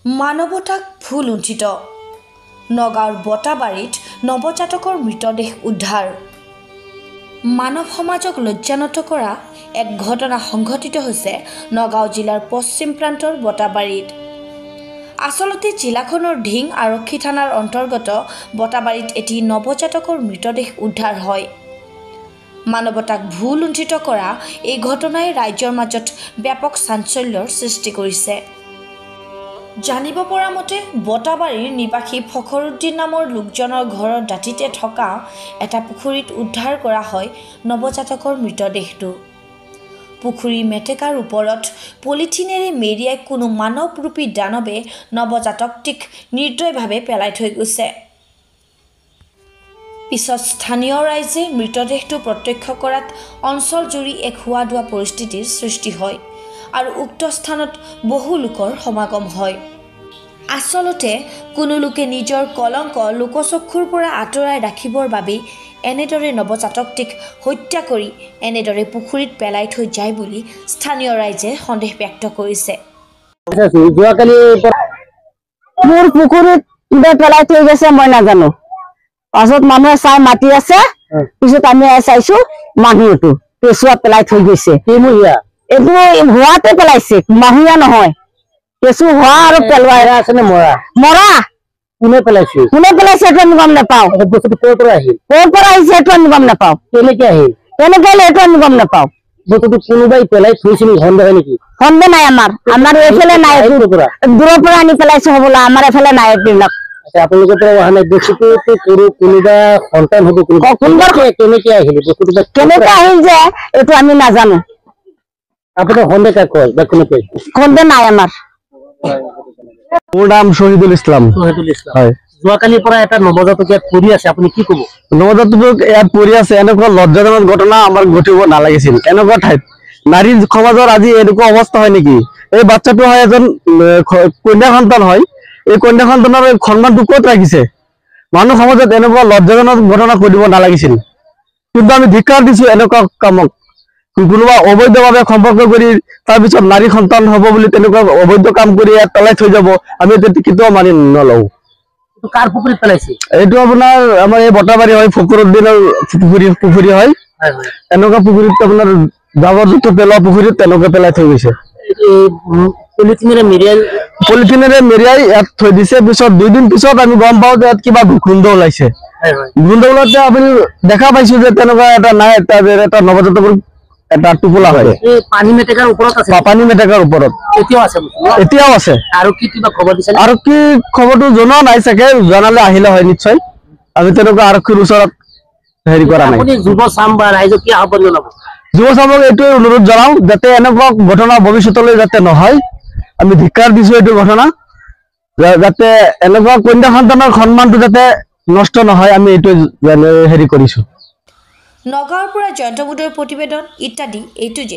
মানৱতাক ভুল উঞ্চিত নগাঁৱৰ বটাবাৰীত নৱজাতকৰ মৃতদেহ উদ্ধাৰ মানৱ সমাজক লজ্জানত কৰা এক ঘটনা সংঘটিত হৈছে নগাঁও জিলাৰ পশ্চিম প্ৰান্তৰ বটাবাৰীত আচলতে জিলাখনৰ ঢিং আৰক্ষী থানাৰ অন্তৰ্গত বটাবাৰীত এটি নৱজাতকৰ মৃতদেহ উদ্ধাৰ হয় মানৱতাক ভুল উঞ্চিত কৰা এই ঘটনাই ৰাজ্যৰ মাজত ব্যাপক চাঞ্চল্যৰ সৃষ্টি কৰিছে জানিব পৰা মতে বটাবাৰীৰ নিবাসী ফখৰুদ্দিন নামৰ লোকজনৰ ঘৰৰ দাঁতিতে থকা এটা পুখুৰীত উদ্ধাৰ কৰা হয় নৱজাতকৰ মৃতদেহটো পুখুৰী মেটেকাৰ ওপৰত পলিথিনেৰে মেৰিয়াই কোনো মানৱৰূপী দানৱে নৱজাতকটিক নিৰ্দয়ভাৱে পেলাই থৈ গৈছে পিছত স্থানীয় ৰাইজে মৃতদেহটো প্ৰত্যক্ষ কৰাত অঞ্চলজুৰি এক হুৱাদুৱা পৰিস্থিতিৰ সৃষ্টি হয় আৰু উক্ত স্থানত বহু লোকৰ সমাগম হয় আচলতে কোনো লোকে নিজৰ কলংক লোকচক্ষুৰ পৰা আঁতৰাই ৰাখিবৰ বাবে এনেদৰে নৱজাতকটিক হত্যা কৰি এনেদৰে পুখুৰীত পেলাই থৈ যায় বুলি স্থানীয় ৰাইজে সন্দেহ ব্যক্ত কৰিছে মোৰ পুখুৰীত কিবা পেলাই থৈ গৈছে মই নাজানো পাছত মানুহে চাই মাতি আছে পিছত আমি চাইছো মানুহটো কেঁচুৱা পেলাই থৈ গৈছে এইটো হোৱাতে পেলাইছে মাহুয়া নহয় কেঁচু হোৱা আৰু পেলোৱা আছে নে মৰা কোনে পেলাইছে এইটো আমি গম নাপাওঁ ক'ৰ পৰা আহিছে এইটো আমি গম নাপাওঁ কেনেকে এইটো আমি গম নাপাওঁ বস্তুটো কোনোবাই পেলাই থৈছিল সন্দেহ হয় নেকি সন্দেহ নাই আমাৰ এইফালে নাই দূৰৰ পৰা আনি পেলাইছে হ'বলা আমাৰ এইফালে নাই এইবিলাক আপোনালোকৰ পৰা অহা নাই বস্তুটো কোনোবা সন্তান হ'ব কেনেকে আহিল যে এইটো আমি নাজানো আপোনাৰ সন্দেহ কাক কয় বা কোনে সন্দেহ নাই আমাৰ মোৰ নাম শহীদুল ইছলাম হয় যোৱাকালিৰ পৰা এটা নৱজাতক ইয়াত পৰি আছে আপুনি কি ক'ব নৱজাতক ইয়াত পৰি আছে এনেকুৱা লজ্জাজনক ঘটনা আমাৰ ঘটিব নালাগিছিল এনেকুৱা ঠাইত নাৰী সমাজৰ আজি এনেকুৱা অৱস্থা হয় নেকি এই বাচ্চাটো হয় এজন কন্যা সন্তান হয় এই কন্যা সন্তানৰ সন্মানটো ক'ত ৰাখিছে মানুহ সমাজত এনেকুৱা লজ্জাজনক ঘটনা ঘটিব নালাগিছিল কিন্তু আমি ধিক্কাৰ দিছো এনেকুৱা কামক কোনোবা অবৈধভাৱে সম্পৰ্ক কৰি তাৰপিছত নাৰী সন্তান হ'ব বুলি তেনেকুৱা অবৈধ কাম কৰি ইয়াত পেলাই থৈ যাব আমি কেতিয়াও মানি নলওঁ কাৰ পুখুৰীত পেলাইছে এইটো আপোনাৰ আমাৰ এই বটাবাৰী হয় ফখৰুদ্দিনৰ পুখুৰী হয় এনেকুৱা পুখুৰীত আপোনাৰ জাবৰ জোঁথৰ পেলোৱা পুখুৰীত তেনেকুৱা পেলাই থৈ গৈছে পলিথিনেৰে মেৰিয়াই ইয়াত থৈ দিছে পিছত 2 দিন পিছত আমি গম পাওঁ যে ইয়াত কিবা গোন্ধ ওলাইছে গোন্ধ ওলাওঁতে আমি দেখা পাইছো যে তেনেকুৱা এটা নাই এটা নৱজাতকৰ এটা টোপোলা হয় পানী মেটেকাৰ ওপৰত এতিয়াও আছে আৰু কি খবৰটো জনোৱা নাই চাগে জনালে আহিলে হয় নিশ্চয় আমি তেনেকুৱা আৰক্ষীৰ ওচৰত হেৰি কৰা নাই যুৱ চামক এইটোৱে অনুৰোধ জনাওঁ যাতে এনেকুৱা ঘটনা ভৱিষ্যতলৈ যাতে নহয় আমি ধিক্কাৰ দিছো এইটো ঘটনা যাতে এনেকুৱা কন্যা সন্তানৰ সন্মানটো যাতে নষ্ট নহয় আমি এইটো হেৰি কৰিছো নগাঁৱৰ পৰা জয়ন্ত মুদৈৰ প্ৰতিবেদন ইত্যাদি A to Z